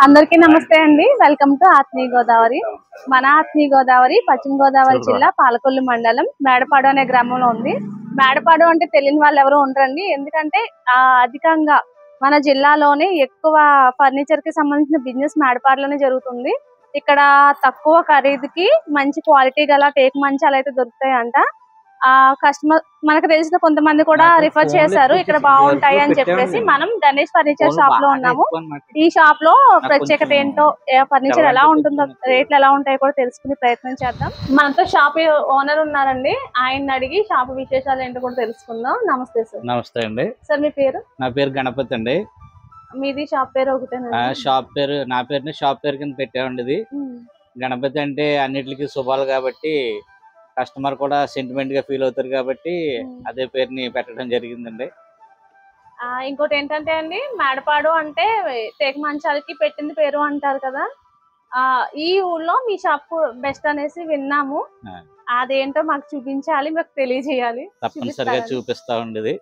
అందరికీ నమస్తే అండి. వెల్కమ్ టు ఆత్మీయ గోదావరి. మన ఆత్మీయ గోదావరి పశ్చిమ గోదావరి జిల్లా పాలకొల్లు మండలం మేడపాడు అనే గ్రామంలో ఉంది. మేడపాడు అంటే తెలియని వాళ్ళు ఎవరు ఉండరండి. ఎందుకంటే అధికంగా మన జిల్లాలోనే ఎక్కువ ఫర్నిచర్ కి సంబంధించిన బిజినెస్ మేడపాడులోనే జరుగుతుంది. ఇక్కడ తక్కువ ఖరీదుకి మంచి క్వాలిటీ గల టేక్ మంచాలు అయితే దొరుకుతాయంట. కస్టమర్ మనకు తెలిసిన కొంతమంది కూడా రిఫర్ చేశారు ఇక్కడ బాగుంటాయి అని చెప్పేసి. మనం గణేష్ ఫర్నిచర్ షాప్ లో ఉన్నాము. ఈ షాప్ లో ప్రత్యేకత ఏంటో, ఫర్నిచర్ ఎలా ఉంటుందో, రేట్లు ఎలా ఉంటాయో కూడా తెలుసుకునే ప్రయత్నం చేద్దాం. మనతో షాప్ ఓనర్ ఉన్నారండి. ఆయన అడిగి షాప్ విశేషాలు ఏంటో కూడా తెలుసుకుందాం. నమస్తే సార్. నమస్తే అండి సార్. మీ పేరు? నా పేరు గణపతి అండి. మీది షాప్ పేరు ఒకటేనా? షాప్ పేరు నా పేరుని షాప్ పేరు కింద పెట్టామండి. ఇది గణపతి అంటే అన్నిటికీ శుభాలు కాబట్టి కస్టమర్ కూడా సెంటిమెంట్ గా ఫీల్ అవుతారు కాబట్టి అదే పేరుని పెట్టడం జరిగిందండి. ఇంకోటి ఏంటంటే అండి, మేడపాడు అంటే టేక్ మంచాలకి పెట్టింది పేరు అంటారు కదా. ఈ ఊళ్ళో మీ షాప్ బెస్ట్ అనేసి విన్నాము. అదేంటో మాకు చూపించాలి, మాకు తెలియజేయాలి. తప్పనిసరిగా చూపిస్తా ఉండేది.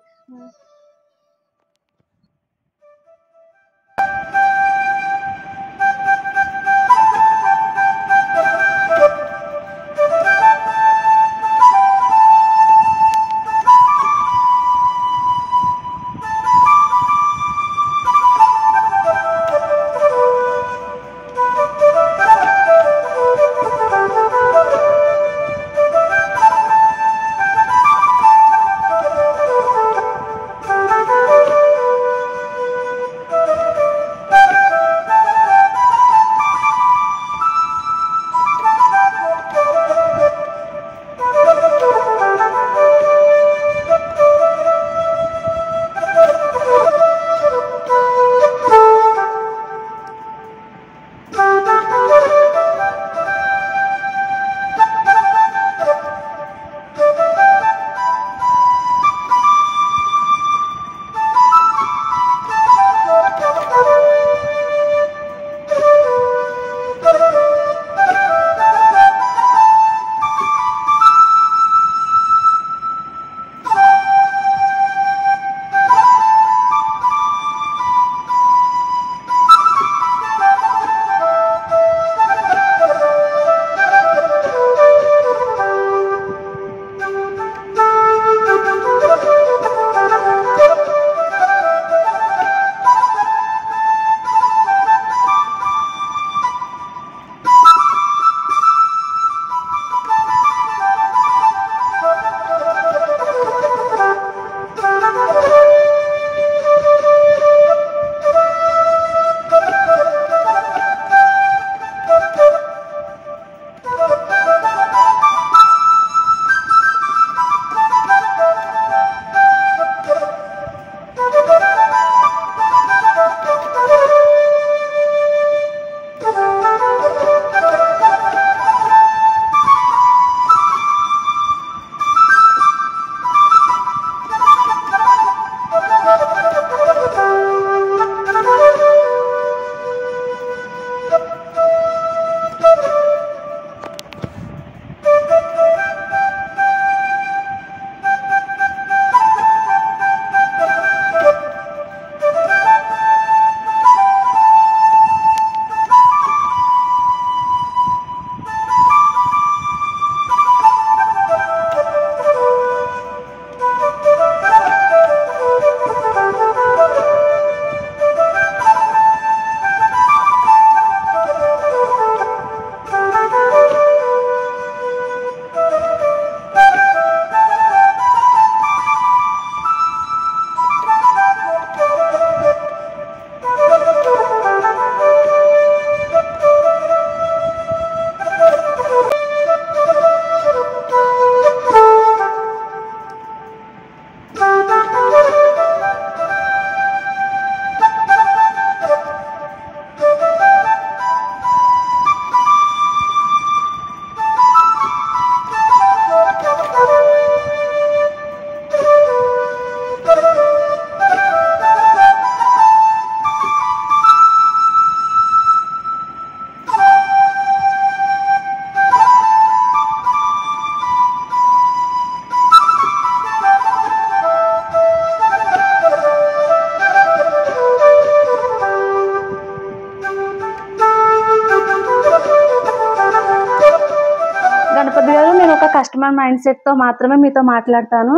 కస్టమర్ మైండ్ సెట్ తో మాత్రమే మీతో మాట్లాడతాను.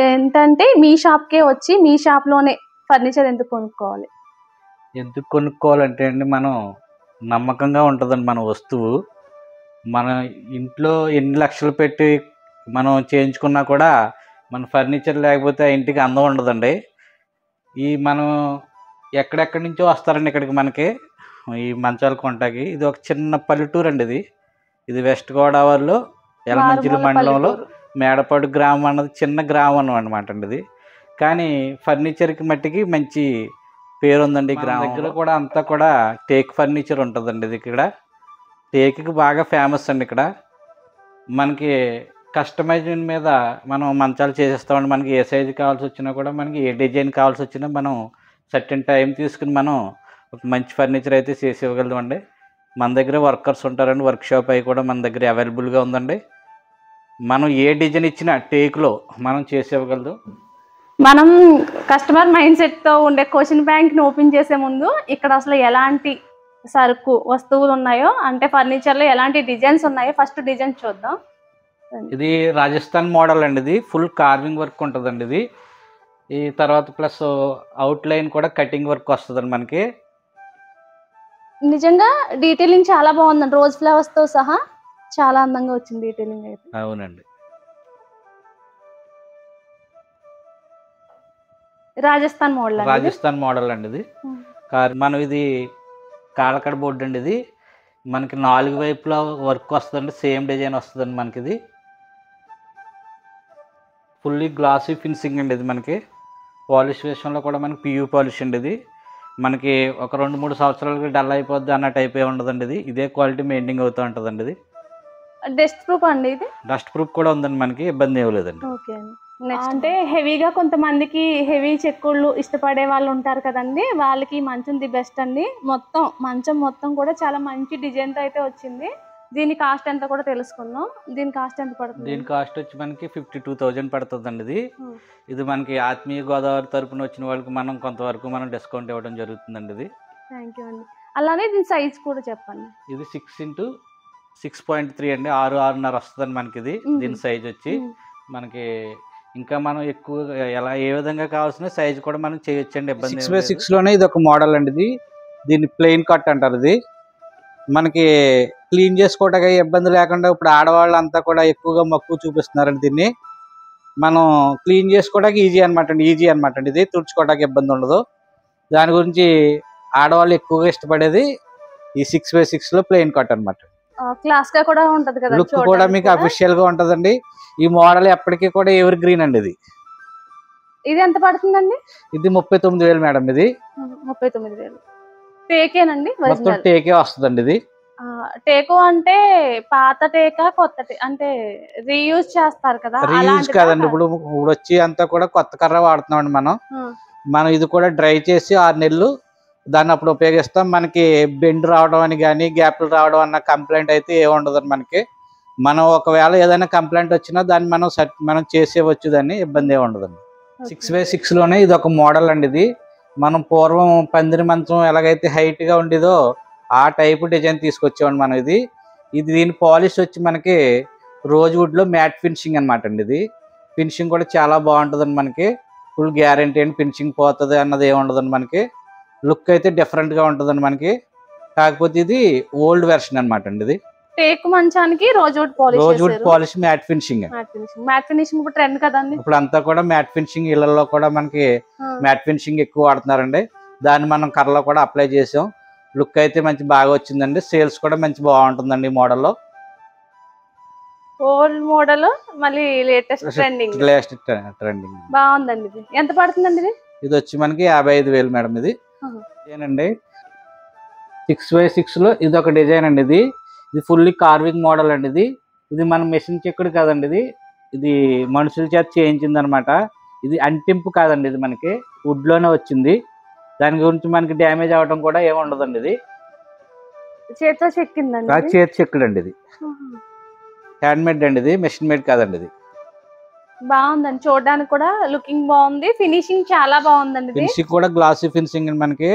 ఏంటంటే మీ షాప్కే వచ్చి మీ షాప్ లోనే ఫర్నిచర్ ఎందుకు కొనుక్కోవాలి? ఎందుకు కొనుక్కోవాలంటే అండి, మనం నమ్మకంగా ఉంటుందండి మన వస్తువు. మన ఇంట్లో ఎన్ని లక్షలు పెట్టి మనం చేయించుకున్నా కూడా మన ఫర్నిచర్ లేకపోతే ఆ ఇంటికి అందం ఉండదండి. మనం ఎక్కడెక్కడి నుంచో వస్తారండి ఇక్కడికి మనకి ఈ మంచాలు కొంటాకి. ఇది ఒక చిన్న పల్లెటూరు అండి. ఇది వెస్ట్ గోదావరిలో యలమంచిలి మండలంలో మేడపాడు గ్రామం అన్నది చిన్న గ్రామం అనమాట అండి ఇది. కానీ ఫర్నిచర్కి మట్టికి మంచి పేరు ఉందండి. గ్రామం దగ్గర కూడా అంతా కూడా టేక్ ఫర్నిచర్ ఉంటుందండి. ఇది ఇక్కడ టేక్కి బాగా ఫేమస్ అండి. ఇక్కడ మనకి కస్టమైజింగ్ మీద మనం మంచాలు చేసేస్తామండి. మనకి ఏ సైజు కావాల్సి వచ్చినా కూడా, మనకి ఏ డిజైన్ కావాల్సి వచ్చినా మనం సర్టెన్ టైం తీసుకుని మనం ఒక మంచి ఫర్నిచర్ అయితే చేసి ఇవ్వగలమండి. మన దగ్గర వర్కర్స్ ఉంటారండి. వర్క్షాప్ అవి కూడా మన దగ్గర అవైలబుల్గా ఉందండి. మనం ఏ డిజైన్ ఇచ్చినా టేక్లో మనం చేసి ఇవ్వగలదు. మనం కస్టమర్ మైండ్ సెట్ తో ఉండే క్వశ్చన్ బ్యాంక్ ని ఓపెన్ చేసే ముందు ఇక్కడ అసలు ఎలాంటి సరుకు వస్తువులు ఉన్నాయో, అంటే ఫర్నిచర్ లో ఎలాంటి డిజైన్స్ ఉన్నాయో ఫస్ట్ డిజైన్ చూద్దాం. ఇది రాజస్థాన్ మోడల్ అండి. ఇది ఫుల్ కార్వింగ్ వర్క్ ఉంటుందండి. ఇది ఈ తర్వాత ప్లస్ అవుట్ లైన్ కూడా కటింగ్ వర్క్ వస్తుందండి మనకి. నిజంగా డీటెయిలింగ్ చాలా బాగుందండి. రోజ్ ఫ్లవర్స్ తో సహా చాలా అందంగా వచ్చింది డీటెయిలింగ్ అయితే. అవునండి. రాజస్థాన్ మోడల్ అండి ఇది. మనం ఇది కాలకడ బోర్డు అండి. ఇది మనకి 4 వైపులా వర్క్ వస్తుందండి. సేమ్ డిజైన్ వస్తుందండి మనకి. ఇది ఫుల్లీ గ్లాసీ ఫినిషింగ్ అండి. ఇది మనకి పాలిష్ విషయంలో కూడా మనకి పియూ పాలిష్ అండి. ఇది మనకి ఒక 2-3 సంవత్సరాలకి డల్ అయిపోద్ది అన్న టైప్ ఏ ఉండదండి. ఇదే క్వాలిటీ మెయింటైన్ అవుతూ ఉంటుందండి. ఇది డస్ట్ ప్రూఫ్ అండి. ఇది డస్ట్ ప్రూఫ్ కూడా ఉందండి. మనకి ఇబ్బంది ఏమి లేదండి. ఓకే అండి. అంటే హెవీగా కొంతమందికి హెవీ చెక్కుళ్ళు ఇష్టపడే వాళ్ళు ఉంటారు కదండి, వాళ్ళకి మంచం ది బెస్ట్ అండి. మంచం మొత్తం కూడా చాలా మంచి డిజైన్ తో అయితే వచ్చింది. దీని కాస్ట్ ఎంత కూడా తెలుసుకుందాం. దీని కాస్ట్ ఎంత పడుతుంది? దీని కాస్ట్ వచ్చి మనకి 52,000 పడుతుందండి. ఇది మనకి ఆత్మీయ గోదావరి తరపున వచ్చిన వాళ్ళకి మనం కొంతవరకు మనం డిస్కౌంట్ ఇవ్వడం జరుగుతుందండి. ఇది థ్యాంక్ యూ అండి. అలానే దీని సైజ్ కూడా చెప్పండి. ఇది 6x6.3 అండి. 6.5 వస్తుందండి మనకి. ఇది దీని సైజ్ వచ్చి మనకి ఇంకా మనం ఎక్కువ ఏ విధంగా కావాల్సిన సైజ్ కూడా మనం చేయొచ్చండి. 6x6 లోనే ఇది ఒక మోడల్ అండి. దీన్ని ప్లెయిన్ కట్ అంటారు. ఇది మనకి క్లీన్ చేసుకోవడానికి ఇబ్బంది లేకుండా ఇప్పుడు ఆడవాళ్ళంతా కూడా ఎక్కువగా మక్కువ చూపిస్తున్నారండి. దీన్ని మనం క్లీన్ చేసుకోవడానికి ఈజీ అనమాట అండి. ఇది తుడుచుకోవడానికి ఇబ్బంది ఉండదు. దాని గురించి ఆడవాళ్ళు ఎక్కువగా ఇష్టపడేది ఈ 6x6 లో ప్లెయిన్ కట్ అనమాట. క్లాస్ గా కూడా ఉంటది కదా, లుక్ కూడా మీకు అఫీషియల్ గా ఉంటదండి. ఈ మోడల్ ఎప్పటికీ కూడా ఎవర్ గ్రీన్ అండి. ఇది ఎంత పడుతుందండి? ఇది 39,000 మేడం. ఇది 39,000 టేకేనండి. మొత్తం టేకే వస్తుందండి. ఇది టేకు అంటే పాత టేకా కొత్త అంటే రీయూజ్ చేస్తారు కదా? రీయూజ్ కాదండి. ఇప్పుడు వచ్చి అంతా కూడా కొత్త కర్ర వాడుతున్నాం అండి. మనం ఇది కూడా డ్రై చేసి 6 నెలలు దాన్ని అప్పుడు ఉపయోగిస్తాం. మనకి బెండ్ రావడం అని కానీ గ్యాప్లు రావడం అన్న కంప్లైంట్ అయితే ఏ ఉండదండి మనకి. మనం ఒకవేళ ఏదైనా కంప్లైంట్ వచ్చినా దాన్ని మనం చేసేవచ్చు. దాన్ని ఇబ్బంది ఏ ఉండదండి. 6x6 లోనే ఇది ఒక మోడల్ అండి. ఇది మనం పూర్వం పందిరి మంచం ఎలాగైతే హైట్ గా ఉండేదో ఆ టైపు డిజైన్ తీసుకొచ్చామండి మనం. ఇది దీని పాలిష్ వచ్చి మనకి రోజ్ వుడ్ లో మ్యాట్ ఫినిషింగ్ అనమాట అండి. ఇది ఫినిషింగ్ కూడా చాలా బాగుంటుందండి. మనకి ఫుల్ గ్యారంటీ అండి. ఫినిషింగ్ పోతుంది అన్నది ఏమి ఉండదండి. మనకి లుక్ అయితే డిఫరెంట్ గా ఉంటుందండి మనకి. కాకపోతే ఇది ఓల్డ్ వెర్షన్ అనమాట అండి. ఇది టేకు మంచానికి rose would polish matte finishing. ఇప్పుడు ట్రెండ్ కదండి. ఇప్పుడు అంతా కూడా మ్యాట్ ఫినిషింగ్. ఇళ్లలో కూడా మనకి మ్యాట్ ఫినిషింగ్ ఎక్కువ వాడుతున్నారండి. దాన్ని మనం కర్రలో కూడా అప్లై చేసాం. లుక్ అయితే మంచి బాగా వచ్చిందండి. సేల్స్ కూడా మంచి బాగుంటుందండి ఈ మోడల్లో. ఓల్డ్ మోడల్ మళ్ళీ లేటెస్ట్ ట్రెండింగ్ బాగుందండి. ఇది ఎంత పడుతుందండి? ఇది వచ్చి మనకి 55,000 మేడం. ఇది అండి 6x6 లో ఇది ఒక డిజైన్ అండి. ఇది ఫుల్లీ కార్వింగ్ మోడల్ అండి. ఇది మన మెషిన్ చెక్కుడు కాదండి. ఇది మనుషుల చేత చేయించింది అనమాట. ఇది అంటింపు కాదండి. ఇది మనకి వుడ్ లోనే వచ్చింది. దాని గురించి మనకి డ్యామేజ్ అవడం కూడా ఏమి ఉండదండి. ఇది చేతితో చెక్కిందండి. చేతి చెక్కుడు అండి. ఇది హ్యాండ్ మేడ్ అండి. ఇది మెషిన్ మేడ్ కాదండి. ఇది బాగుందండి. చూడడానికి కూడా లుకింగ్ బాగుంది. ఫినిషింగ్ చాలా బాగుందండి. ఫినిషింగ్ కూడా గ్లాసీ ఫినిషింగ్ అండి. మనకి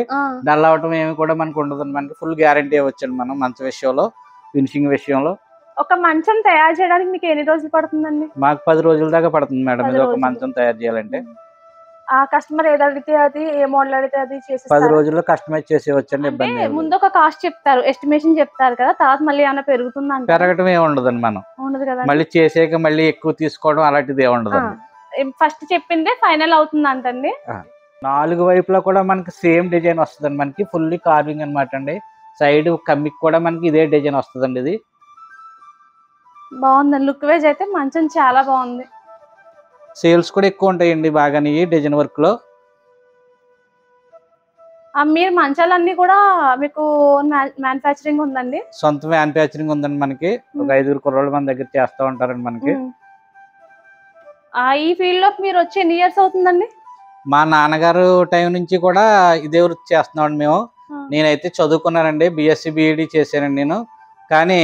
డల్ అవటం ఏమి కూడా మనకు ఉండదండి. మనకి ఫుల్ గ్యారంటీ ఇవ్వచ్చండి మనం మంచి విషయంలో, ఫినిషింగ్ విషయంలో. ఒక మంచం తయారు చేయడానికి మీకు ఎన్ని రోజులు పడుతుందండి? మాకు 10 రోజుల దాకా పడుతుంది మేడం 10 ఇది ఒక రోజులు. మంచం తయారు చేయాలంటే. ఆ కస్టమర్ ఏది అడిగితే అది, ఏ మోడల్ అడిగితే అది 10 చేసిస్తారా? రోజుల్లో కస్టమైజ్ చేసేవచ్చండి, అంటే ఇబ్బంది ఏం లేదు. ముందు ఒక కాస్ట్ చెప్తారు, ఎస్టిమేషన్ చెప్తారు కదా, తర్వాత మళ్ళీ ఏమైనా పెరుగుతుందంట? పెరగటం ఏమి ఉండదండి, మనం ఉండదు కదా. మళ్ళీ చేసాక మళ్ళీ ఎక్కువ తీసుకోవడం అలాంటిది ఏమి ఉండదండి. ఫస్ట్ చెప్పిందే ఫైనల్ అవుతుందంటండి. 4 వైపులా కూడా మనకి సేమ్ డిజైన్ వస్తుందండి, మనకి ఫుల్లీ కార్వింగ్ అనమాట అండి. సైడ్ కమ్మికి కూడా మనకి ఇదే డిజైన్ వస్తుందండి. ఇది బాగుందండి, లుక్ వైజ్ అయితే మంచం చాలా బాగుంది. సేల్స్ కూడా ఎక్కువ ఉంటాయండి బాగానే ఈ డిజైన్ వర్క్ లో. మీరు మంచాలన్నీ కూడా మీకు మ్యానుఫ్యాక్చరింగ్ ఉందండి? సొంత మ్యానుఫ్యాక్చరింగ్ ఉందండి మనకి. ఒక 5 కుర్రోళ్ళు మన దగ్గర చేస్తూ ఉంటారండి మనకి. ఈ ఫీల్డ్ లోకి మీరు వచ్చి ఎన్ని ఇయర్స్ అవుతుందండి? మా నాన్నగారు టైం నుంచి కూడా ఇదే వృత్తి చేస్తున్నామండి మేము. నేనైతే చదువుకున్నానండి, బిఎస్సి బిఈడి చేశానండి నేను. కానీ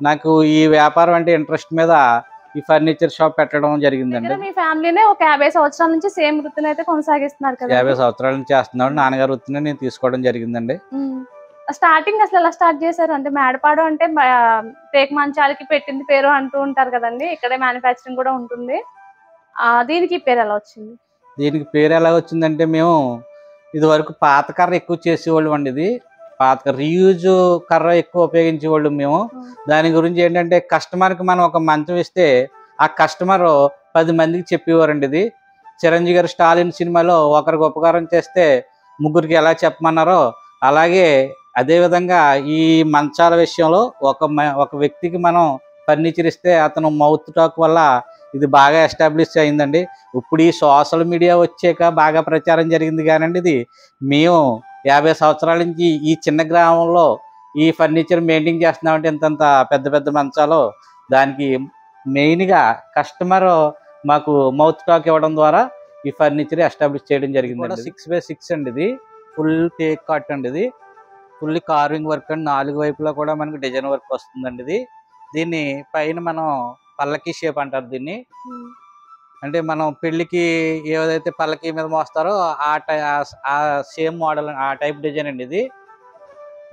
నాకు ఈ వ్యాపారం అంటే ఇంట్రెస్ట్ మీద ఈ ఫర్నిచర్ షాప్ పెట్టడం జరిగిందండి. మీ ఫ్యామిలీనే ఒక 50 సంవత్సరాల నుంచి సేమ్ వృత్తిని అయితే కొనసాగిస్తున్నారు కదా? 50 సంవత్సరాల నుంచి చేస్తున్నాడు. నాన్నగారు వృత్తిని నేను తీసుకోవడం జరిగిందండి. స్టార్టింగ్ అసలు ఎలా స్టార్ట్ చేశారు? అంటే మేడపాడు అంటే టేక్ మంచాలకి పెట్టింది పేరు అంటూ ఉంటారు కదండి, ఇక్కడే మ్యానుఫ్యాక్చరింగ్ కూడా ఉంటుంది. దీనికి పేరు ఎలా వచ్చింది? దీనికి పేరు ఎలా వచ్చిందంటే, మేము ఇది వరకు పాత కర్ర ఎక్కువ చేసేవాళ్ళం అండి. ఇది పాత రీయూజ్ కర్ర ఎక్కువ ఉపయోగించేవాళ్ళు మేము. దాని గురించి ఏంటంటే, కస్టమర్కి మనం ఒక మంచం ఇస్తే ఆ కస్టమర్ 10 మందికి చెప్పేవారండి. ఇది చిరంజీవి గారు స్టాలిన్ సినిమాలో ఒకరికి ఉపకారం చేస్తే ముగ్గురికి ఎలా చెప్పమన్నారో, అలాగే అదేవిధంగా ఈ మంచాల విషయంలో ఒక వ్యక్తికి మనం ఫర్నిచర్ ఇస్తే అతను మౌత్ టాక్ వల్ల ఇది బాగా ఎస్టాబ్లిష్ అయిందండి. ఇప్పుడు ఈ సోషల్ మీడియా వచ్చాక బాగా ప్రచారం జరిగింది కానండి. ఇది మేము 50 సంవత్సరాల నుంచి ఈ చిన్న గ్రామంలో ఈ ఫర్నిచర్ మెయింటైన్ చేస్తున్నామంటే, ఇంతంత పెద్ద పెద్ద మంచాలు. దానికి మెయిన్గా కస్టమర్ మాకు మౌత్ టాక్ ఇవ్వడం ద్వారా ఈ ఫర్నిచర్ ఎస్టాబ్లిష్ చేయడం జరిగింది. 6x6 అండి, ఇది ఫుల్ టేక్ కట్ అండి. ఇది ఫుల్ కార్వింగ్ వర్క్ అండి, 4 వైపులా కూడా మనకి డిజైన్ వర్క్ వస్తుందండి. ఇది దీన్ని పైన మనం పల్లకి షేప్ అంటారు దీన్ని. అంటే మనం పెళ్లికి ఏదైతే పల్లకి మీద మోస్తారో ఆ సేమ్ మోడల్, ఆ టైప్ డిజైన్ అండి. ఇది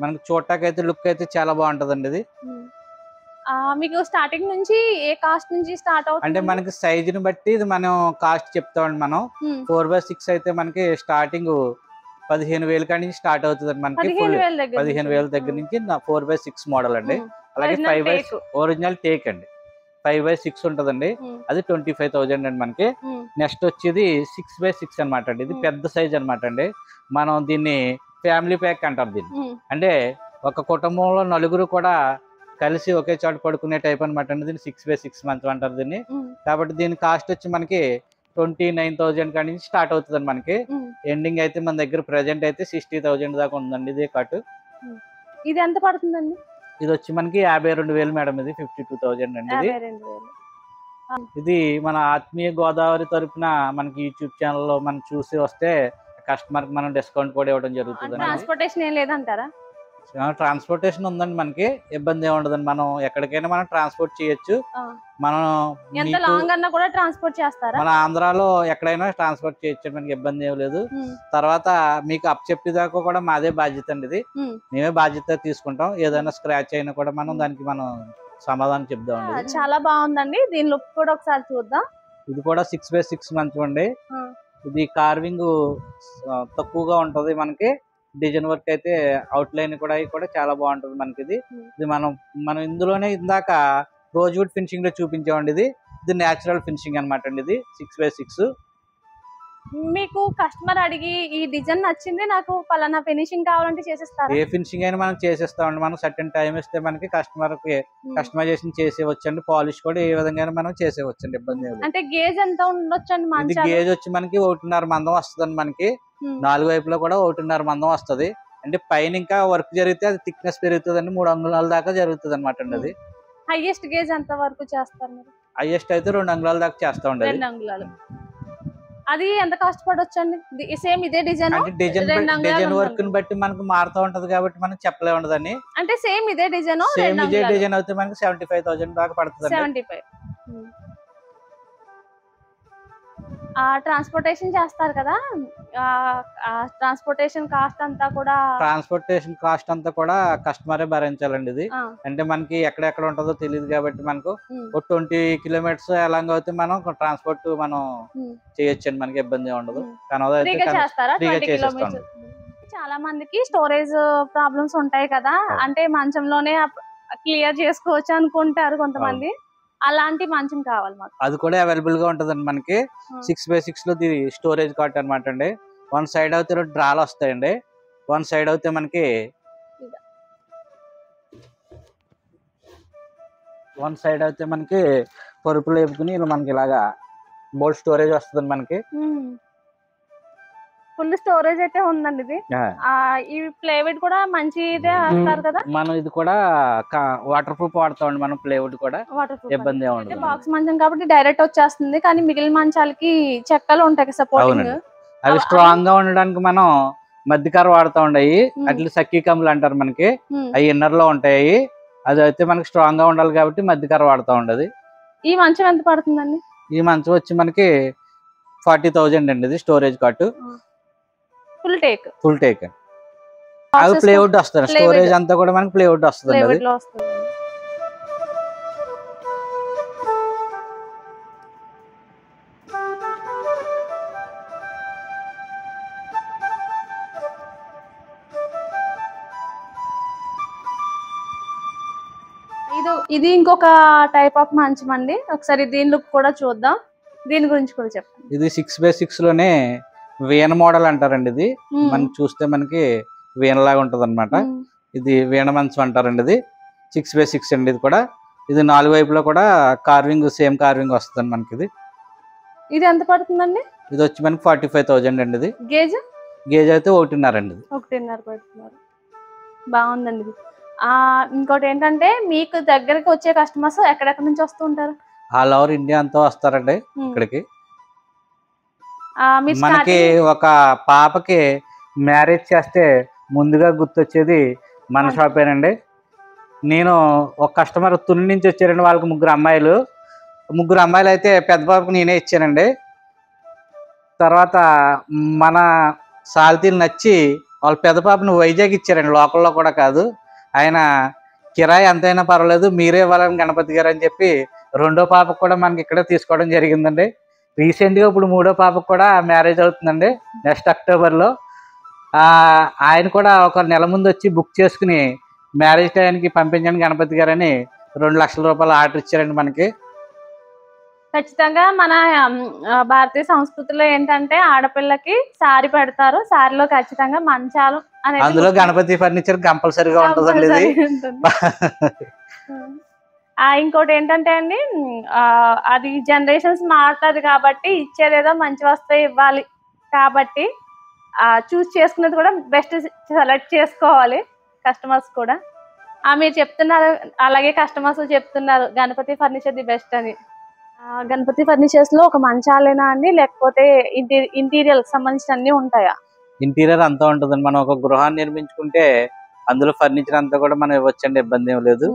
మనకి చూడటానికి లుక్ అయితే చాలా బాగుంటదండి. ఇది మీకు స్టార్టింగ్ నుంచి ఏ కాస్ట్ నుంచి స్టార్ట్ అవుతుంది? అంటే మనకి సైజుని బట్టి ఇది మనం కాస్ట్ చెప్తామండి. మనం 4x6 అయితే మనకి స్టార్టింగ్ 15,000 కాడి నుంచి స్టార్ట్ అవుతుంది మనకి. 15,000 దగ్గర నుంచి 4x6 మోడల్ అండి. అలాగే 5x ఒరిజినల్ టేక్ అండి, 5x6 ఉంటదండి, అది 25,000 అండి మనకి. నెక్స్ట్ వచ్చేది 6x6 అనమాట అండి. ఇది పెద్ద సైజ్ అనమాట అండి. మనం దీన్ని ఫ్యామిలీ ప్యాక్ అంటారు దీన్ని. అంటే ఒక కుటుంబంలో నలుగురు కూడా కలిసి ఒకే చోట పడుకునే టైప్ అనమాట అండి. దీన్ని 6x6 మంచం అంటారు దీన్ని. కాబట్టి దీని కాస్ట్ వచ్చి మనకి 29,000 కాడి నుంచి స్టార్ట్ అవుతుంది మనకి. ఎండింగ్ అయితే మన దగ్గర ప్రెజెంట్ అయితే 60,000 దాకా ఉందండి ఇది కట్. ఇది ఎంత పడుతుందండి? ఇది వచ్చి మనకి 52,000 మేడం. ఇది 52,000 అండి. ఇది మన ఆత్మీయ గోదావరి తరపున మనకి యూట్యూబ్ ఛానల్లో మనం చూసి వస్తే కస్టమర్ కి మనం డిస్కౌంట్ కూడా ఇవ్వడం జరుగుతుంది. ట్రాన్స్పోర్టేషన్ ఏం లేదంటారా? ట్రాన్స్పోర్టేషన్ ఉందండి, మనకి ఇబ్బంది ఏమి ఉండదండి. మనం ఎక్కడికైనా మనం ట్రాన్స్పోర్ట్ చేయొచ్చు. మనం ఎంత లాంగ్ అన్నా కూడా ట్రాన్స్పోర్ట్ చేస్తారా? మన ఆంధ్రాలో ఎక్కడైనా ట్రాన్స్పోర్ట్ చేయొచ్చు, మనకి ఇబ్బంది ఏమి లేదు. తర్వాత మీకు అప్ చెప్పేదాకా కూడా మాదే బాధ్యత అండి. ఇది మేమే బాధ్యత తీసుకుంటాం. ఏదైనా స్క్రాచ్ అయినా కూడా దానికి మనం సమాధానం చెప్దాం. చాలా బాగుందండి, దీని లుక్ కూడా ఒకసారి చూద్దాం. ఇది కూడా 6x6 మంచం అండి. ఇది కార్వింగ్ తక్కువగా ఉంటది మనకి. డిజైన్ వర్క్ అయితే అవుట్ లైన్ కూడా చాలా బాగుంటది మనకి. ఇది మనం ఇందులోనే ఇందాక రోజ్వుడ్ ఫినిషింగ్ లో చూపించామండి. ఇది నేచురల్ ఫినిషింగ్ అనమాట అండి. ఇది 6x6. మీకు కస్టమర్ అడిగి ఈ డిజైన్ నచ్చింది, నాకు పలానా ఫినిషింగ్ కావాలంటే చేసేస్తారా? ఏ ఫినిషింగ్ అయినా మనం చేసేస్తామండి. మనం సర్టెన్ టైం ఇస్తే మనకి కస్టమర్ కి కస్టమైజేషన్ చేసేవచ్చండి. పాలిష్ కూడా ఏ విధంగా మనం చేసేవచ్చండి, ఇబ్బంది లేదు. అంటే గేజ్ ఎంత ఉండొచ్చండి? ఇది గేజ్ వచ్చి మనకి 1.5 మందం వస్తుందండి మనకి. 4 వైపులా కూడా 1.5 మందం వస్తుంది. అంటే పైన ఇంకా వర్క్ జరిగితే అది థిక్నెస్ పెరుగుతుందండి, 3 అంగుళాల దాకా జరుగుతుంది అనమాట అండి. అది హైయెస్ట్ గేజ్ ఎంత వరకు చేస్తారు మీరు? హైయెస్ట్ అయితే 2 అంగుళాల దాకా చేస్తామండి. 2 అంగుళాలు అది ఎంత కాస్ట్ పడొచ్చండి? సేమ్ ఇదే డిజైన్? డిజైన్ వర్క్ ని బట్టి మనకు మారుతూ ఉంటది కాబట్టి మనం చెప్పలే ఉండదని. అంటే సేమ్ ఇదే డిజైన్ అయితే మనకి 75,000 దాకా పడుతుంది. 75. ట్రాన్స్పోర్టేషన్ చేస్తారు కదా, ట్రాన్స్పోర్టేషన్ కాస్ట్ అంతా కూడా కస్టమరే భరించాలండి. ఇది అంటే మనకి ఎక్కడెక్కడ ఉంటుందో తెలియదు కాబట్టి మనకు ఒక 20 కిలోమీటర్స్ ఎలాంగ్ అయితే మనం ట్రాన్స్పోర్ట్ మనం చేయొచ్చండి, మనకి ఇబ్బంది ఉండదు. చాలా మందికి స్టోరేజ్ ప్రాబ్లమ్స్ ఉంటాయి కదా, అంటే మంచంలోనే క్లియర్ చేసుకోవచ్చు అనుకుంటారు కొంతమంది. అలాంటి మంచం కావాలి మాకు. అది కూడా అవైలబుల్ గా ఉంటదండి మనకి. 6x6 లో స్టోరేజ్ కాట్ అనమాట అండి. వన్ సైడ్ అయితే డ్రాలు వస్తాయండి, వన్ సైడ్ అయితే మనకి పరుపులు వేపుకుని మనకి ఇలాగా బోల్డ్ స్టోరేజ్ వస్తుంది మనకి. ఫుల్ స్టోరేజ్ అయితే ఉందండి. ఇది ఈ ప్లేవుడ్ కూడా మంచిదే అంటారు కదా. మనం ఇది కూడా వాటర్ ప్రూఫ్ వాడతామండి మనం. ప్లేవుడ్ కూడా ఇబ్బంది ఉండదు. బాక్స్ మంచం కాబట్టి డైరెక్ట్ వచ్చేస్తుంది, కానీ మిగిలిన మంచాలకి చెక్కలు ఉంటాయి సపోర్టింగ్. అవి స్ట్రాంగ్ గా ఉండడానికి మనం మధ్యకార వాడుతూ ఉండయి. అట్లా సక్కీ కమ్ములు అంటారు మనకి, అవి ఇన్నర్ లో ఉంటాయి. అది అయితే మనకి స్ట్రాంగ్ గా ఉండాలి కాబట్టి మధ్యకార వాడుతూ ఉండదు. ఈ మంచం ఎంత పడుతుందండి? ఈ మంచం వచ్చి మనకి 40,000 అండి. ఇది స్టోరేజ్ కాట్ ఫుల్ టేక్. అది ప్లేవుడ్ వస్తుంది. స్టోరేజ్ అంతా కూడా మనకి ప్లేవుడ్ వస్తుంది. ఇది ఇంకొక టైప్ ఆఫ్ మంచం అండి. ఒకసారి దీని లుక్ కూడా చూద్దాం, దీని గురించి కూడా చెప్పండి. ఇది 6x6 లోనే వీణ మోడల్ అంటారండి. ఇది మనకి చూస్తే మనకి వీణ లాగా ఉంటది అనమాట. ఇది వీణ మంచం అంటారండి. ఇది 6x6 అండి. ఇది కూడా ఇది 4 వైపులో కూడా కార్వింగ్, సేమ్ కార్వింగ్ వస్తుంది మనకి. ఇది ఎంత పడుతుందండి? ఇది వచ్చి మనకి 45,000 అండి. ఇది గేజ్ అయితే 1.5 అండి. 1.5 పడుతున్నారు. బాగుందండి ఇది. ఇంకోటి ఏంటంటే, మీకు దగ్గరికి వచ్చే కస్టమర్స్ ఎక్కడెక్కడ నుంచి వస్తూ ఉంటారు? ఆల్ ఓవర్ ఇండియా అంతా వస్తారండి ఇక్కడికి. మనకి ఒక పాపకి మ్యారేజ్ చేస్తే ముందుగా గుర్తొచ్చేది మన షాపేనండి. నేను ఒక కస్టమర్ తుని నుంచి వచ్చారండి. వాళ్ళకి ముగ్గురు అమ్మాయిలు అయితే పెద్ద పాపకు నేనే ఇచ్చానండి. తర్వాత మన సాల్తీలు నచ్చి వాళ్ళ పెద్ద పాపను వైజాగ్ ఇచ్చారండి, లోకల్లో కూడా కాదు. ఆయన కిరాయి ఎంతైనా పర్వాలేదు మీరే ఇవ్వాలని గణపతి గారు అని చెప్పి రెండో పాపకు కూడా మనకి ఇక్కడే తీసుకోవడం జరిగిందండి. రీసెంట్గా ఇప్పుడు మూడో పాపకు కూడా మ్యారేజ్ అవుతుందండి నెక్స్ట్ అక్టోబర్లో. ఆయన కూడా ఒక నెల ముందు వచ్చి బుక్ చేసుకుని మ్యారేజ్ టైంకి పంపించండి గణపతి గారు అని 2 లక్షల రూపాయలు ఆర్డర్ ఇచ్చారండి మనకి. ఖచ్చితంగా మన భారతీయ సంస్కృతిలో ఏంటంటే ఆడపిల్లకి సారీ పెడతారు, సారీలో ఖచ్చితంగా మంచాలు అనేది, అందులో గణపతి ఫర్నిచర్ కంపల్సరీగా ఉంటుందండి. ఇంకోటి ఏంటంటే అండి, అది జనరేషన్స్ మారుతుంది కాబట్టి ఇచ్చేదేదో మంచి వస్తువు ఇవ్వాలి కాబట్టి చూస్ చేసుకున్నది కూడా బెస్ట్ సెలెక్ట్ చేసుకోవాలి కస్టమర్స్ కూడా. మీరు చెప్తున్నారు, అలాగే కస్టమర్స్ చెప్తున్నారు గణపతి ఫర్నిచర్ ది బెస్ట్ అని. గణపతి ఫర్నిచర్స్ లో ఒక మంచాలేనా అండి, లేకపోతే ఇంటీరియర్ సంబంధించిన అన్ని ఉంటాయా? ఇంటీరియర్ అంతా ఉంటుందండి. మనం ఒక గృహాన్ని నిర్మించుకుంటే అందులో ఫర్నిచర్ అంతా కూడా మనం ఇవ్వచ్చండి, ఇబ్బంది ఏం లేదు.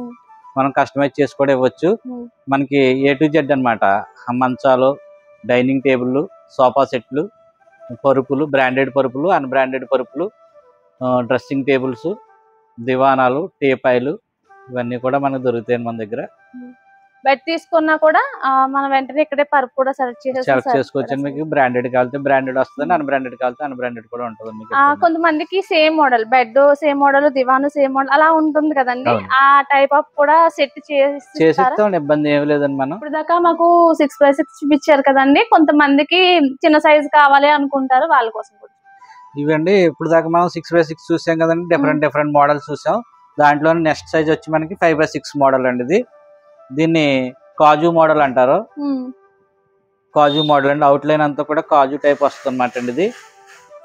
మనం కస్టమైజ్ చేసి కూడా ఇవ్వచ్చు. మనకి A to Z అనమాట. మంచాలు, డైనింగ్ టేబుల్, సోఫా సెట్లు, పరుపులు, బ్రాండెడ్ పరుపులు, అన్బ్రాండెడ్ పరుపులు, డ్రెస్సింగ్ టేబుల్స్, దివానాలు, టీపాయిలు, ఇవన్నీ కూడా మనకు దొరుకుతాయి మన దగ్గర. బెడ్ తీసుకున్నా కూడా మనం వెంటనే ఇక్కడే పరుపు కూడా సెలెక్ట్ చేసుకోవచ్చు. మీకు బ్రాండెడ్ కావాలంటే బ్రాండెడ్ వస్తుంది, అన్బ్రాండెడ్ కావాలంటే అన్బ్రాండెడ్ కూడా ఉంటుంది. కొంతమందికి same model bed, same model దివాను, సేమ్ మోడల్ అలా ఉంటుంది కదండి. ఆ టైప్ ఆఫ్ కూడా సెట్ చేసిస్తాం, ఇబ్బంది ఏమి లేదండి. మనం ఇప్పుడు దాకా మాకు 6x6 చూపించారు కదండి, కొంతమందికి చిన్న సైజ్ కావాలి అనుకుంటారు, వాళ్ళ కోసం కూడా ఇవండి. ఇప్పుడు దాకా మనం 6x6 చూసాం కదండి, డిఫరెంట్ మోడల్స్ చూసాం. దాంట్లో నెక్స్ట్ సైజ్ వచ్చి మనకి 5x6 మోడల్ అండి. దీన్ని కాజు మోడల్ అంటారు. కాజు మోడల్ అండి. అవుట్ లైన్ అంతా కూడా కాజు టైప్ వస్తుంది అనమాట అండి.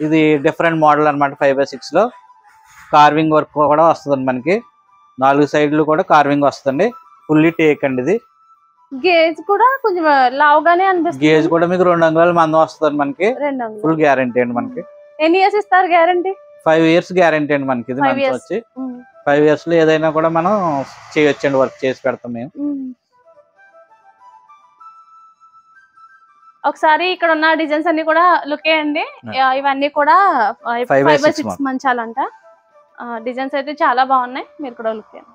ఇది డిఫరెంట్ మోడల్ అనమాట. 5x6 లో కార్వింగ్ వర్క్ కూడా వస్తుంది మనకి. 4 సైడ్లు కూడా కార్వింగ్ వస్తుంది. ఫుల్లీ టేక్ అండి. ఇది గేజ్ కూడా కొంచెం లావుగానే అనిపిస్తుంది. గేజ్ కూడా మీకు 2 అంగుళాల మందం వస్తుంది మనకి. ఫుల్ గ్యారంటీ అండి మనకి. ఎన్ని ఇయర్స్ ఇస్తారు గ్యారంటీ? 5 years గ్యారంటీ అండి మనకి. ఇది మంచి వచ్చి 5 years లో ఏదైనా కూడా మనం చేయొచ్చండి, వర్క్ చేసి పెడతాం మేము. ఒకసారి ఇక్కడ ఉన్న డిజైన్స్ అన్ని కూడా లుక్ చేయండి. ఇవన్నీ కూడా 5x6 మంచాలంట. డిజైన్స్ అయితే చాలా బాగున్నాయి, మీరు కూడా లుక్ చేయండి.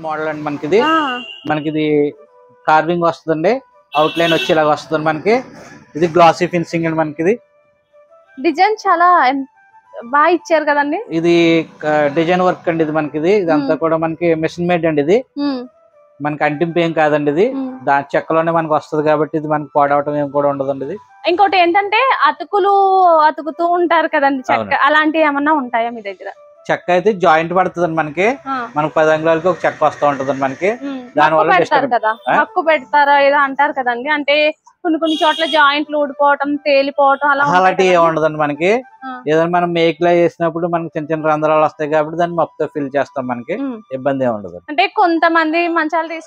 మోడల్ అండి మనకి ఇది కార్వింగ్ వస్తుందండి, అవుట్ లైన్ వచ్చి ఇలాగ వస్తుంది మనకి. ఇది గ్లాసీ ఫినిషింగ్ అండి మనకి. ఇది డిజైన్ చాలా బాగా ఇచ్చారు కదండి. ఇది డిజైన్ వర్క్ అండి ఇది మనకి. ఇదంతా కూడా మనకి మెషిన్ మేడ్ అండి. ఇది మనకి అంటింపు ఏం కాదండి, ఇది దాని చెక్కలోనే మనకు వస్తుంది కాబట్టి ఇది మనకి పాడవటం ఏం కూడా ఉండదండి. ఇది ఇంకోటి ఏంటంటే అతుకుతూ ఉంటారు కదండి చెక్క, అలాంటివి ఏమన్నా ఉంటాయా మీ దగ్గర? చెక్క అయితే జాయింట్ పడుతుంది మనకి 10 అంగుళాలకి ఒక చెక్క వస్తూ ఉంటుంది మనకి. దాని వల్ల హక్కు పెడతారా ఏదో అంటారు కదండి, అంటే కొన్ని చోట్ల జాయింట్లు ఊడిపోవటం, తేలిపోవటం అలాంటివి ఏమి ఉండదండి మనకి. ఏదైనా మనం మేక్లా చేసినప్పుడు మనకి చిన్న చిన్న రంధ్రాలు వస్తాయి కాబట్టి దాన్ని మొత్తం ఫిల్ చేస్తాం, మనకి ఇబ్బంది ఏమి ఉండదు. అంటే కొంతమంది మంచాలు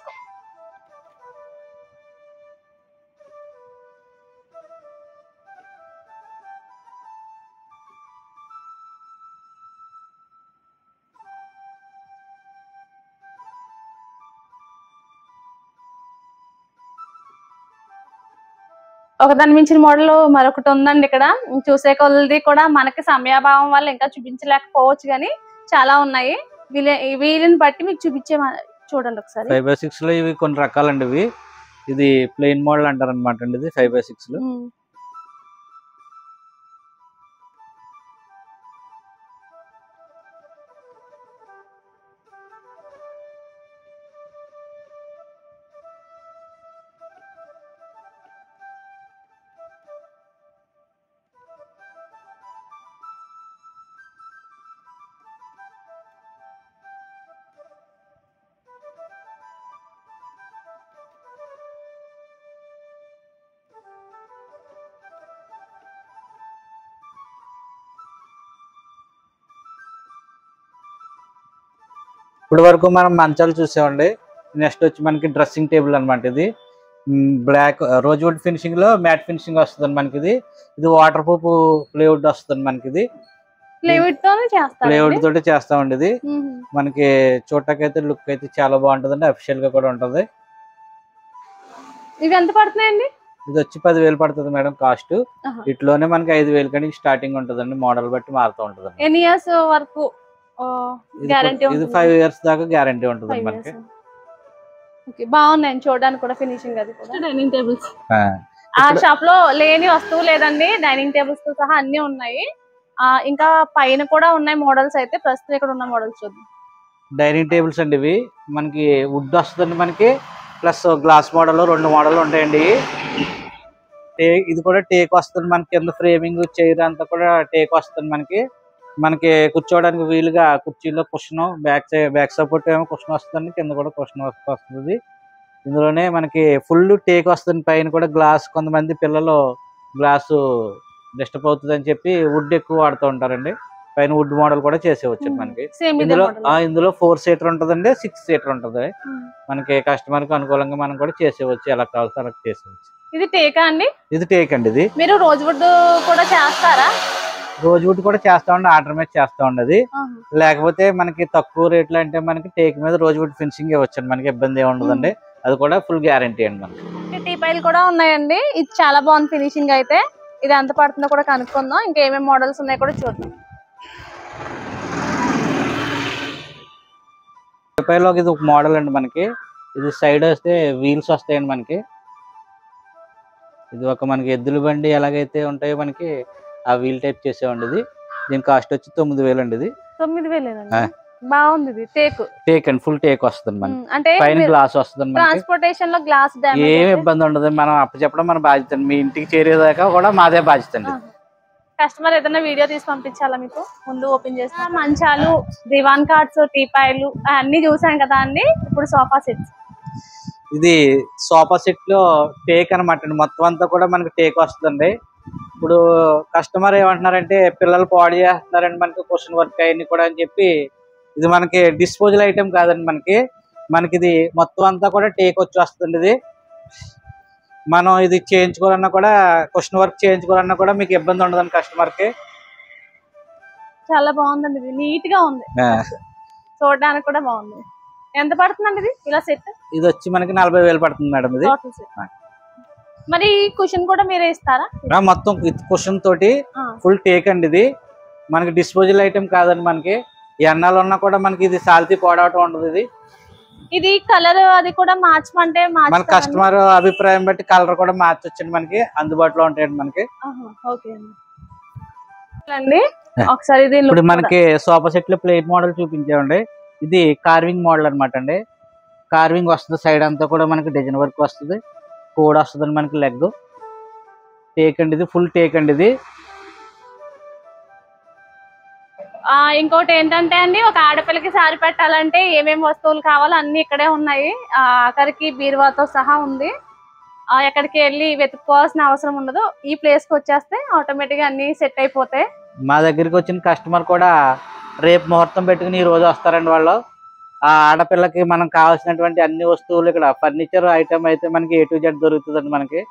ఒకదాని మించిన మోడల్ మరొకటి ఉందండి ఇక్కడ. చూసే కొలది కూడా మనకి సమయాభావం వల్ల ఇంకా చూపించలేకపోవచ్చు, కానీ చాలా ఉన్నాయి. వీళ్ళని బట్టి మీకు చూడండి ఒకసారి. 5x6 లో ఇవి కొన్ని రకాలండి. ఇది ప్లెయిన్ మోడల్ అంటారు అనమాట అండి. ఇది 5x6 లో ఇప్పుడు వరకు మనం మంచాలు చూసామండి. నెక్స్ట్ వచ్చి మనకి డ్రెస్సింగ్ టేబుల్ అనమాట. ఇది బ్లాక్ రోజ్వుడ్ ఫినిషింగ్ లో మ్యాట్ ఫినిషింగ్ వస్తుంది మనకి. ఇది వాటర్ ప్రూఫ్ ప్లేవుడ్ వస్తుంది మనకి. ఇది ప్లేవుడ్ తోటి చేస్తామండి. ఇది మనకి చూడటానికి లుక్ అయితే చాలా బాగుంటది, అఫిషియల్ గా కూడా ఉంటది. ఇవి ఎంత పడుతున్నాయండి? ఇది వచ్చి 10,000 పడుతుంది మేడం కాస్ట్. ఇట్లోనే మనకి 5,000 కానీ స్టార్టింగ్ ఉంటదండి, మోడల్ బట్టి మారుతూ ఉంటది. ఎన్ని ఇయర్స్ వరకు గ్యారంటీ? ఇది 5 ఇయర్స్ దాకా గ్యారంటీ ఉంటుంది మనకి. బాగున్నాయి చూడడానికి కూడా, ఫినిషింగ్ అది కూడా. డైనింగ్ టేబుల్స్ ఆ షాప్ లో లేని వస్తువు లేదండి, డైనింగ్ టేబుల్స్ తో సహా అన్ని ఉన్నాయి. ఇంకా పైన కూడా ఉన్నాయి మోడల్స్. అయితే ప్రస్తుతం ఇక్కడ ఉన్న మోడల్స్ చూద్దాం. డైనింగ్ టేబుల్స్ అండి ఇవి మనకి వుడ్ వస్తుందండి మనకి, ప్లస్ గ్లాస్ మోడల్ 2 మోడల్ ఉంటాయండి. ఇది కూడా టేక్ వస్తుంది మనకి. కింద ఫ్రేమింగ్ చైర్ అంతా కూడా టేక్ వస్తుంది మనకి కూర్చోవడానికి వీలుగా కుర్చీలో కుషన్, బ్యాక్ సపోర్ట్ ఏమో కుషన్ వస్తుంది, కింద కూడా కుషన్ వస్తుంది. ఇందులోనే మనకి ఫుల్ టేక్ వస్తుంది. పైన కూడా గ్లాస్, కొంతమంది పిల్లలు గ్లాసు డిస్టర్బ్ అవుతుంది అని చెప్పి వుడ్ ఎక్కువ వాడుతూ ఉంటారండి. పైన వుడ్ మోడల్ కూడా చేసేవచ్చు మనకి. ఇందులో 4 సీటర్ ఉంటదండి, 6 సీటర్ ఉంటది. మనకి కస్టమర్ కి అనుకూలంగా మనం కూడా చేసేవచ్చు, ఎలా కావాల్సి అలా చేసేవచ్చు. ఇది టేకా అండి? ఇది టేక్ అండి. ఇది మీరు రోజ్వుడ్ కూడా చేస్తారా? రోజ్వుడ్ కూడా చేస్తామండి, ఆర్డర్ మీద చేస్తామండి. అది లేకపోతే మనకి తక్కువ రేట్లో అంటే మనకి టేక్ మీద రోజ్వుడ్ ఫినిషింగ్ ఇవ్వచ్చు, మనకి ఇబ్బంది ఏమి ఉండదండి. అది కూడా ఫుల్ గ్యారంటీ అండి మనకి. టీపాయిలు కూడా ఉన్నాయండి. ఇది చాలా బాగుంది ఫినిషింగ్. అయితే ఇది ఎంత పడుతుందో కూడా కనుక్కుందాం. ఇంకా ఏమేమి మోడల్స్ ఉన్నాయో కూడా చూద్దాం. టీపాయిలో ఇది ఒక మోడల్ అండి మనకి. ఇది సైడ్ వస్తే వీల్స్ వస్తాయండి మనకి. ఇది ఒక మనకి ఎద్దుల బండి ఎలాగైతే ఉంటాయో మనకి ఆ వీల్ టైప్ చేసేవండి. ఇది దీని కాస్ట్ వచ్చి 9,000 అండి. ఇది 9,000 బాగుంది. ఇది టేక్ అండి, ఫుల్ టేక్ వస్తుంది మనకి. అంటే పైన గ్లాస్ వస్తుంది. ట్రాన్స్పోర్టేషన్ లో గ్లాస్ డ్యామేజ్ ఏమి ఇబ్బంది ఉండదు. మనం అప్పచెప్పడం మన బాధ్యత. మీ ఇంటికి చేరేదాకా కూడా మాదే బాధ్యత అండి. కస్టమర్ ఏదైనా వీడియో తీసి పంపించాలా మీకు? ముందు ఓపెన్ చేస్తాం. మంచాలు, దివాన్ కార్డ్స్, టీపాయిలు అన్ని చూసాం కదా అండి. ఇప్పుడు సోఫా సెట్స్. ఇది సోఫా సెట్ లో టేక్ అనమాట అండి. మొత్తం అంతా కూడా మనకి టేక్ వస్తుందండి. ఇప్పుడు కస్టమర్ ఏమంటున్నారంటే పిల్లలు పాడు చేస్తున్నారండి మనకి క్వశ్చన్ వర్క్ అవన్నీ కూడా అని చెప్పి, ఇది మనకి డిస్పోజల్ ఐటమ్ కాదండి. మనకి ఇది మొత్తం అంతా కూడా టేక్ వచ్చి వస్తుంది. ఇది మనం ఇది చేయించుకోవాలన్నా కూడా క్వశ్చన్ వర్క్ చేయించుకోవాలన్నా కూడా మీకు ఇబ్బంది ఉండదండి కస్టమర్ కి. చాలా బాగుందండి, ఇది నీట్ గా ఉంది, చూడడానికి కూడా బాగుంది. ఎంత పడుతుందండి ఇది ఇలా సెట్? ఇది వచ్చి మనకి 40,000 పడుతుంది మేడం. ఇది మరి కుషన్ కూడా మీరే ఇస్తారా? మొత్తం కుషన్ తోటి ఫుల్ టేక్ అండి. ఇది మనకి డిస్పోజల్ ఐటమ్ కాదండి. మనకి ఎన్నాళ్ళు ఉన్నా కూడా మనకి ఇది సాల్తీ పోవడం ఉండదు. ఇది కలర్ అది కూడా మార్చమంటే మన కస్టమర్ అభిప్రాయం బట్టి కలర్ కూడా మార్చొచ్చండి. మనకి అందుబాటులో ఉంటాయండి మనకి. ఓకే అండి, ఒకసారి ఇప్పుడు మనకి సోఫా సెట్ లో ప్లేట్ మోడల్ చూపించామండి. ఇది కార్వింగ్ మోడల్ అనమాట అండి. కార్వింగ్ వస్తుంది, సైడ్ అంతా కూడా మనకి డిజైన్ వర్క్ వస్తుంది, కోడ్ వస్తుంది మనకి. లెగ్ టేక్ అండి, ఇది ఫుల్ టేక్ అండి. ఇది ఇంకోటి ఏంటంటే అండి, ఒక ఆడపిల్లకి సారీ పెట్టాలంటే ఏమేమి వస్తువులు కావాలో అన్ని ఇక్కడే ఉన్నాయి. ఆఖరికి బీరువాతో సహా ఉంది. ఎక్కడికి వెళ్ళి వెతుక్కోవాల్సిన అవసరం ఉండదు. ఈ ప్లేస్ కి వచ్చేస్తే ఆటోమేటిక్ గా అన్ని సెట్ అయిపోతాయి. మా దగ్గరికి వచ్చిన కస్టమర్ కూడా రేపు ముహూర్తం పెట్టుకుని ఈ రోజు వస్తారండి వాళ్ళు. ఆ ఆడపిల్లకి మనం కావాల్సినటువంటి అన్ని వస్తువులు ఇక్కడ ఫర్నిచర్ ఐటమ్ అయితే మనకి A to Z దొరుకుతుందండి మనకి.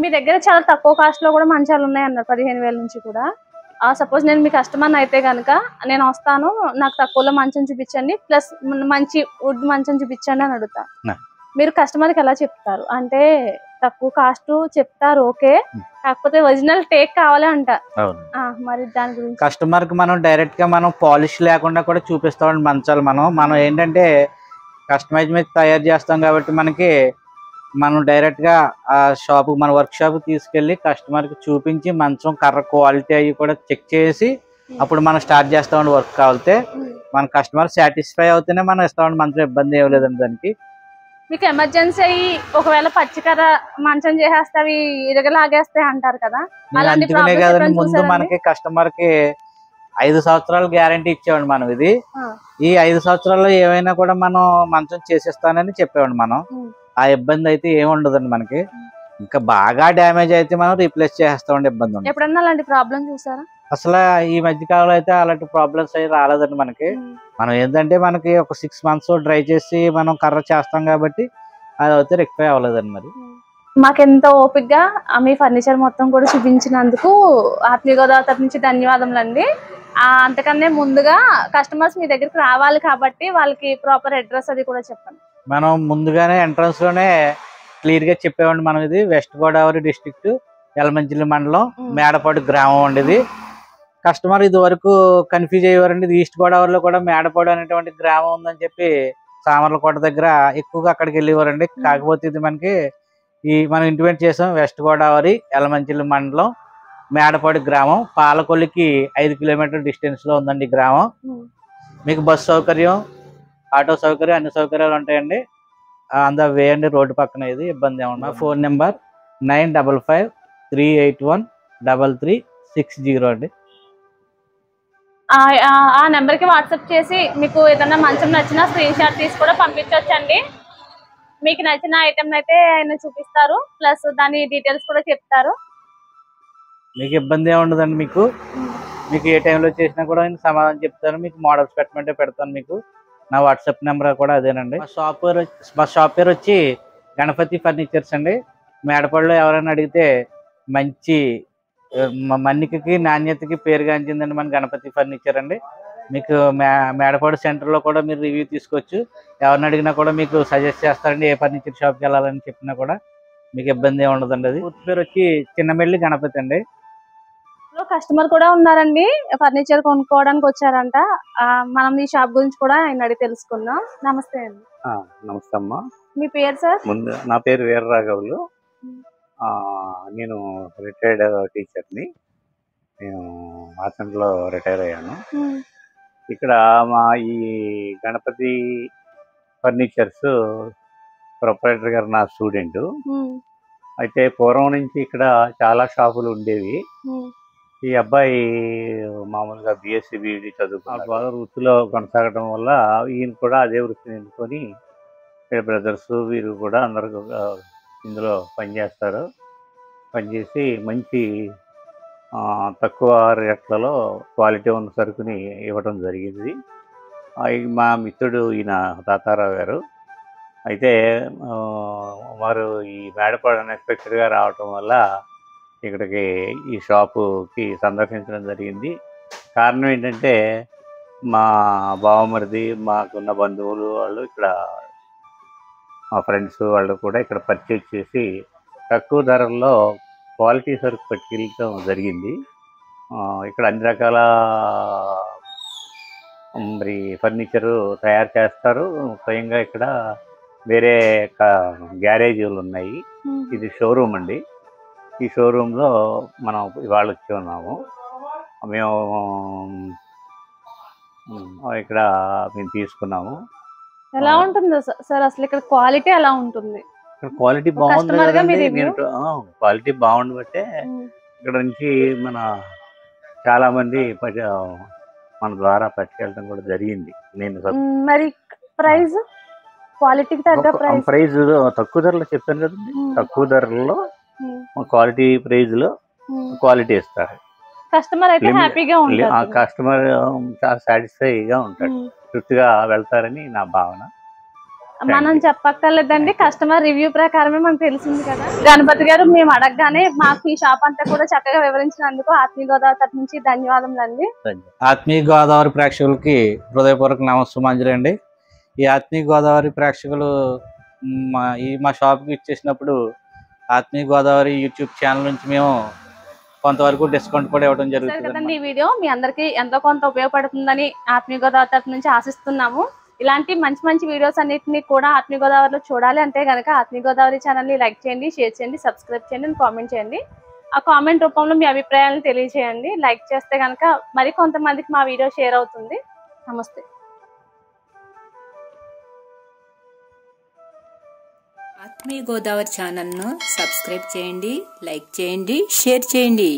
మీ దగ్గర చాలా తక్కువ కాస్ట్ లో కూడా మంచాలు ఉన్నాయి అన్నారు, 15,000 నుంచి కూడా. సపోజ్ నేను మీ కస్టమర్ అయితే కనుక నేను వస్తాను, నాకు తక్కువలో మంచం చూపించండి, ప్లస్ మంచి వుడ్ మంచం చూపించండి అని అడుగుతా. మీరు కస్టమర్ కి ఎలా చెప్తారు అంటే తక్కువ కాస్ట్ చెప్తారు ఓకే, కాకపోతే ఒరిజినల్ టేక్ కావాలి అంట. మరి దాని గురించి కస్టమర్ కి మనం డైరెక్ట్ గా మనం పాలిష్ లేకుండా కూడా చూపిస్తామండి మంచాలు. మనం ఏంటంటే కస్టమైజ్ మీద తయారు చేస్తాం కాబట్టి మనం డైరెక్ట్ గా ఆ షాప్ మన వర్క్ షాప్ తీసుకెళ్లి కస్టమర్ కి చూపించి మంచం కర్ర క్వాలిటీ అవి కూడా చెక్ చేసి అప్పుడు మనం స్టార్ట్ చేస్తామండి వర్క్. కావాలితే మన కస్టమర్ సాటిస్ఫై అవుతేనే మనం ఇస్తామండి మంచం, ఇబ్బంది ఏం లేదండి దానికి. మీకు ఎమర్జెన్సీ అయ్యి ఒకవేళ పచ్చికర్ర మంచం చేసేస్తే అవి ఇరగలాగేస్తే అంటారు కదా, అందుకనే కదండి ముందు మనకి కస్టమర్ కి 5 సంవత్సరాలు గ్యారంటీ ఇచ్చేవాడి మనం. ఇది ఈ 5 సంవత్సరాల్లో ఏమైనా కూడా మనం మంచం చేసేస్తానని చెప్పేవాడి మనం. ఆ ఇబ్బంది అయితే ఏమి ఉండదండి మనకి. ఇంకా బాగా డ్యామేజ్ అయితే మనం రీప్లేస్ చేస్తామండి, ఇబ్బంది ఉండదు. ఎప్పుడన్నా అలాంటి ప్రాబ్లం చూసారా? అసలు ఈ మధ్య కాలంలో అయితే అలాంటి ప్రాబ్లమ్స్ అయితే రాలేదండి మనకి. మనం ఏంటంటే మనకి ఒక 6 months డ్రై చేసి మనం కర్ర చేస్తాం కాబట్టి అది అయితే రెక్టిఫై అవ్వలేదండి. మరి మాకెంతో ఓపిక్ గా మీ ఫర్నిచర్ మొత్తం కూడా చూపించినందుకు ఆత్మీయ గోదావరి తరపు నుంచి ధన్యవాదములండి. అంతకన్నా ముందుగా కస్టమర్స్ మీ దగ్గరికి రావాలి కాబట్టి వాళ్ళకి ప్రాపర్ అడ్రస్ అది కూడా చెప్పండి. మనం ముందుగానే ఎంట్రన్స్ లోనే క్లియర్ గా చెప్పామండి. మనం ఇది వెస్ట్ గోదావరి డిస్ట్రిక్ట్, యలమంచిలి మండలం, మేడపాడు గ్రామం అండి. ఇది కస్టమర్ ఇది వరకు కన్ఫ్యూజ్ అయ్యేవారండి. ఇది ఈస్ట్ గోదావరిలో కూడా మేడపాడు అనేటువంటి గ్రామం ఉందని చెప్పి సామర్లకోట దగ్గర ఎక్కువగా అక్కడికి వెళ్ళేవారండి. కాకపోతే ఇది మనం ఇంటిమేట్ చేసాం వెస్ట్ గోదావరి, యలమంచిలి మండలం, మేడపాడు గ్రామం, పాలకొల్లికి 5 kilometer డిస్టెన్స్ లో ఉందండి ఈ గ్రామం. మీకు బస్ సౌకర్యం, ఆటో సౌకర్యం, అన్ని సౌకర్యాలు ఉంటాయండి. అంద వే అండి, రోడ్డు పక్కన. ఇది ఇబ్బంది ఏమన్నా. ఫోన్ నెంబర్ 9553813360 అండి. ఆ నెంబర్ కి వాట్సాప్ చేసి మీకు ఏదైనా మంచం నచ్చినా స్క్రీన్ షాట్ తీసి కూడా పంపించవచ్చండి. మీకు నచ్చిన ఐటమ్ అయితే ఆయన చూపిస్తారు, ప్లస్ దాని డీటెయిల్స్ కూడా చెప్తారు. మీకు ఇబ్బంది ఏమి ఉండదండి. మీకు ఏ టైంలో చేసినా కూడా నేను సమాధానం చెప్తాను. మీకు మోడల్స్ పెట్టమంటే పెడతాను. మీకు నా వాట్సాప్ నెంబర్ కూడా అదేనండి. మా షాప్ పేరు వచ్చి గణపతి ఫర్నిచర్స్ అండి. మేడపాడులో ఎవరైనా అడిగితే మంచి మన్నికకి నాణ్యతకి పేరుగాంచిందండి మన గణపతి ఫర్నిచర్ అండి. మీకు మేడపాడు సెంటర్లో కూడా మీరు రివ్యూ తీసుకోవచ్చు. ఎవరిని అడిగినా కూడా మీకు సజెస్ట్ చేస్తారండి. ఏ ఫర్నిచర్ షాప్కి వెళ్ళాలని చెప్పినా కూడా మీకు ఇబ్బంది ఏమి ఉండదండి. అది పూర్తి పేరు వచ్చి చిన్నమెల్లి గణపతి అండి. కస్టమర్ కూడా ఉన్నారండి, ఫర్నిచర్ కొనుక్కోవడానికి వచ్చారంట. మనం ఈ షాప్ గురించి కూడా ఆయన అడిగి తెలుసుకుందాం. నమస్తే అండి. నమస్తే అమ్మా. మీ పేరు సార్? ముందు నా పేరు వీరరాఘవులు. నేను రిటైర్డ్ టీచర్ని. నేను హాసన్లో రిటైర్ అయ్యాను. ఇక్కడ మా ఈ గణపతి ఫర్నిచర్స్ ప్రొపరేటర్ గారు నా స్టూడెంట్. అయితే పూర్వం నుంచి ఇక్కడ చాలా షాపులు ఉండేవి. ఈ అబ్బాయి మామూలుగా బిఎస్సి బిఈడి చదువుకున్నాడు. వృత్తిలో కొనసాగడం వల్ల ఈయన కూడా అదే వృత్తిని ఎన్నుకొని ఇక్కడ బ్రదర్స్ వీరు కూడా అందరూ ఇందులో పనిచేస్తారు. పనిచేసి మంచి తక్కువ రేట్లలో క్వాలిటీ ఉన్న సరుకుని ఇవ్వడం జరిగింది. మా మిత్రుడు ఈయన తాతారావు గారు. అయితే వారు ఈ మేడపాడు అన్ఎక్స్పెక్టెడ్గా రావటం వల్ల ఇక్కడికి ఈ షాపుకి సందర్శించడం జరిగింది. కారణం ఏంటంటే మా బావమరిది, మాకున్న బంధువులు వాళ్ళు ఇక్కడ, మా ఫ్రెండ్స్ వాళ్ళు కూడా ఇక్కడ పర్చేజ్ చేసి తక్కువ ధరల్లో క్వాలిటీ సరుకు పట్టుకెళ్ళడం జరిగింది. ఇక్కడ అన్ని రకాల మరి ఫర్నిచరు తయారు చేస్తారు. స్వయంగా ఇక్కడ వేరే గ్యారేజీలు ఉన్నాయి. ఇది షోరూమ్ అండి. ఈ షోరూంలో మనం ఇవాళ వచ్చి ఉన్నాము. మేము ఇక్కడ తీసుకున్నాము. ఎలా ఉంటుంది సార్ అసలు ఇక్కడ క్వాలిటీ ఎలా ఉంటుంది? క్వాలిటీ బాగుంది కదండి. క్వాలిటీ బాగుండబట్టే ఇక్కడ నుంచి చాలా మంది మన ద్వారా పట్టుకెళ్ళడం కూడా జరిగింది. మరి ప్రైస్, క్వాలిటీకి తగ్గ ప్రైస్ తక్కువ ధరలో చెప్పాను కదండి. తక్కువ ధరలో క్వాలిటీ ప్రైజ్ లో క్వాలిటీ ఇస్తారు. కస్టమర్ అయితే హ్యాపీగా ఉంటారు. కస్టమర్ చాలా సాటిస్ఫైగా ఉంటాడు, తృప్తిగా వెళ్తారని నా భావన. మనం చెప్పక్కర్లేదండి, కస్టమర్ రివ్యూ ప్రకారమే మనకు తెలిసింది కదా. గణపతి గారు మేము అడగగానే మాకు ఈ షాప్ అంతా కూడా చక్కగా వివరించినందుకు ఆత్మీయ గోదావరి తరఫు నుంచి ధన్యవాదములు అండి. ఆత్మీయ గోదావరి ప్రేక్షకులకి హృదయపూర్వక నమస్సుమాంజలి అండి. ఈ ఆత్మీయ గోదావరి ప్రేక్షకులు మా షాప్కి ఇచ్చేసినప్పుడు ఆత్మీయ గోదావరి యూట్యూబ్ ఛానల్ నుంచి మేము కొంతవరకు డిస్కౌంట్ కూడా ఇవ్వడం జరుగుతుంది. ఈ వీడియో మీ అందరికి ఎంతో కొంత ఉపయోగపడుతుందని ఆత్మీయ గోదావరి తరఫు నుంచి ఆశిస్తున్నాము. ఇలాంటి మంచి మంచి వీడియోస్ అన్నిటిని కూడా ఆత్మీయ గోదావరిలో చూడాలి అంటే కనుక ఆత్మీయ గోదావరి ఛానల్ని లైక్ చేయండి, షేర్ చేయండి, సబ్స్క్రైబ్ చేయండి, కామెంట్ చేయండి. ఆ కామెంట్ రూపంలో మీ అభిప్రాయాలను తెలియజేయండి. లైక్ చేస్తే కనుక మరి కొంతమందికి మా వీడియో షేర్ అవుతుంది. నమస్తే. ఆత్మీయ గోదావరి ఛానల్ను సబ్స్క్రైబ్ చేయండి, లైక్ చేయండి, షేర్ చేయండి.